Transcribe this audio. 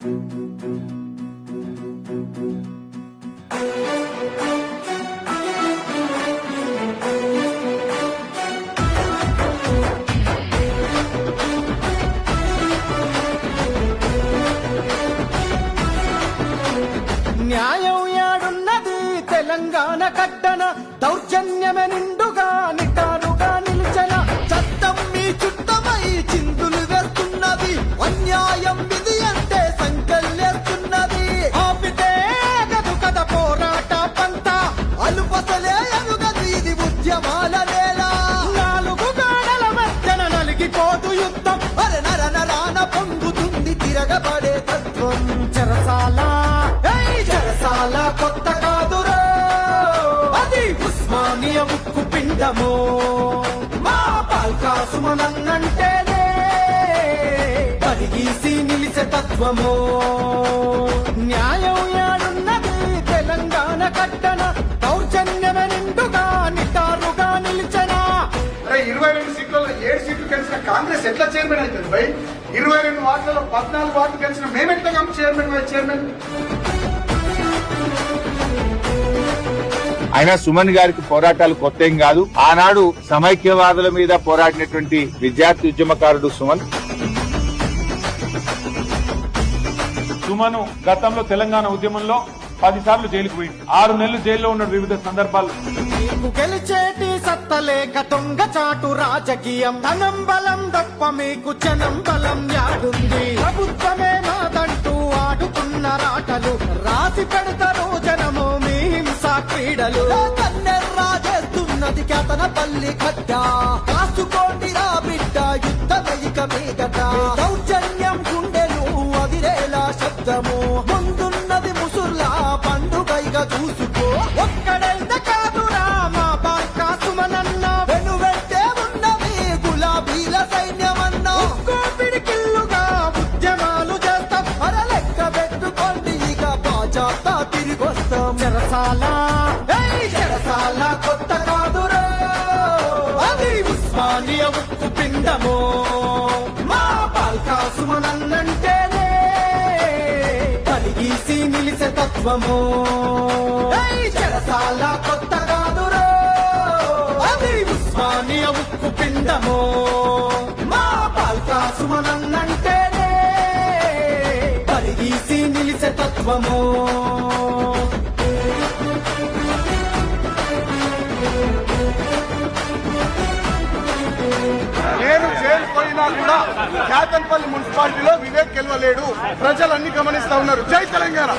న్యాయం యాడున్నది తెలంగాణ కట్టన దౌర్జన్యమే నిండుగా నిటారుగా నిలిచన చట్టం మీ చుట్టమై చిందులు వేస్తున్నది అన్యాయం విధి అంటే సంకల్లేస్తున్నది ఆపితే గదు కథ పోరాట పంత అలుపసలే ఎనుగది ఇది ఉద్యమాల నేల నాలుగు గాడల మధ్యన నలిగిపోదు యుద్ధం అరే నర నరాన పొంగుతుంది తిరగబడే తత్వం చెరసాల కొత్త కాదురా అది ఉస్మానియ ఉక్కు పిండము మా పాల్కా సుమనంటేనే పరిగీసి నిలిచే తత్వము న్యాయం యాడున్నది తెలంగాణ కట్టన దౌర్జన్యమే నిండుగా నిటారుగా నిలిచనా 22 సీట్లలో 7 సీట్లు గెలిచిన కాంగ్రెస్ ఎట్లా చైర్మన్ అవుతుంది భయ్ 22 వార్డులలో 14 వార్డులు గెలిచిన మేమెట్లా చైర్మన్ అయినా సుమన్ గారికి పోరాటాలు కొత్త ఏం కాదు. ఆనాడు సమైక్యవాదుల మీద పోరాడినటువంటి విద్యార్థి ఉద్యమకారుడు సుమన్. సుమను గతంలో తెలంగాణ ఉద్యమంలో 10 సార్లు జైలుకు పోయింది. 6 నెలలు జైల్లో ఉన్న వివిధ సందర్భాలు. గెలిచేటి సత్తలేక దొంగ చాటు రాజకీయం ధనం బలం తప్ప మీకు జనం బలం యాడుంది ప్రభుత్వమే నాదంటూ ఆడుతున్న రాటలు రాసి పెడతారు జనము మీ హింసా క్రీడలు కన్నెర్రా చేస్తున్నది కేతన పల్లి కట్ట కాసుకోండి రా బిడ్డ యుద్ధమయిక మీదట దౌర్జన్యం గుండెలు అదిరేలా శబ్దము ముందున్నది ముసుర్లా పండుగైగా చూసుకో ఒక్కడైతే కాదురా మా బాల్కా సుమనన్న వెనువెంటే ఉన్నవి గులాబీల సైన్యమన్నా పిడికిల్లుగా ఉద్యమాలు చేస్తాం అర లెక్క పెట్టుకోండి ఇక బాజాతా తిరిగొస్తాం చెరసాల కొత్త కాదురా అది ఉస్మానియ ఉక్కు పిండము మా బాల్కా సుమనన్నంటేనే పరిగీసి నిలిచే తత్వము చెరసాల కొత్త కాదురా అది ఉస్మానియ ఉక్కు పిండము మా బాల్కా సుమనన్నంటేనే పరిగీసి నిలిచే తత్వము నేను జైలు పోయినా కూడా కేతన్పల్లి మున్సిపాలిటీలో వివేక్ గెలవలేడు. ప్రజలన్నీ గమనిస్తా ఉన్నారు. జై తెలంగాణ.